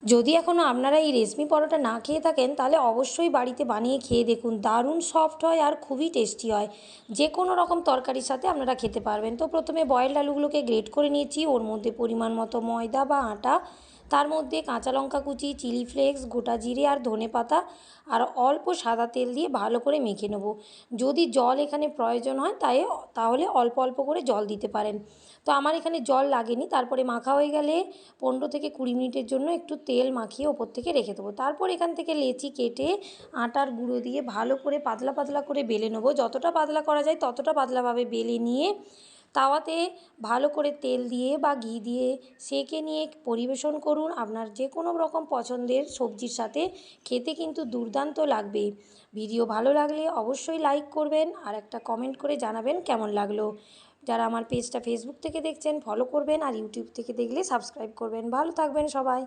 যদি এখনও আপনারা এই রেশমি পরোটা না খেয়ে থাকেন তাহলে অবশ্যই বাড়িতে বানিয়ে খেয়ে দেখুন। দারুণ সফট হয় আর খুবই টেস্টি হয়। যে কোনো রকম তরকারির সাথে আপনারা খেতে পারবেন। তো প্রথমে বয়েলড আলুগুলোকে গ্রেট করে নিয়েছি, ওর মধ্যে পরিমাণ মতো ময়দা বা আটা, তার মধ্যে কাঁচা লঙ্কা কুচি, চিলি ফ্লেক্স, গোটা জিরে আর ধনেপাতা আর অল্প সাদা তেল দিয়ে ভালো করে মেখে নেব। যদি জল এখানে প্রয়োজন হয় তাহলে অল্প অল্প করে জল দিতে পারেন। তো আমার এখানে জল লাগেনি। তারপরে মাখা হয়ে গেলে 15 থেকে 20 মিনিটের জন্য একটু তেল মাখিয়ে ওপর থেকে রেখে দেবো। তারপর এখান থেকে লেচি কেটে আটার গুঁড়ো দিয়ে ভালো করে পাতলা পাতলা করে বেলে নেবো। যতটা পাতলা করা যায় ততটা পাতলাভাবে বেলে নিয়ে তাওয়াতে ভালো করে তেল দিয়ে বা ঘি দিয়ে সেঁকে নিয়ে পরিবেশন করুন আপনার যে কোনো রকম পছন্দের সবজির সাথে। খেতে কিন্তু দুর্দান্ত লাগবে। ভিডিও ভালো লাগলে অবশ্যই লাইক করবেন আর একটা কমেন্ট করে জানাবেন কেমন লাগলো। যারা আমার পেজটা ফেসবুক থেকে দেখছেন ফলো করবেন আর ইউটিউব থেকে দেখলে সাবস্ক্রাইব করবেন। ভালো থাকবেন সবাই।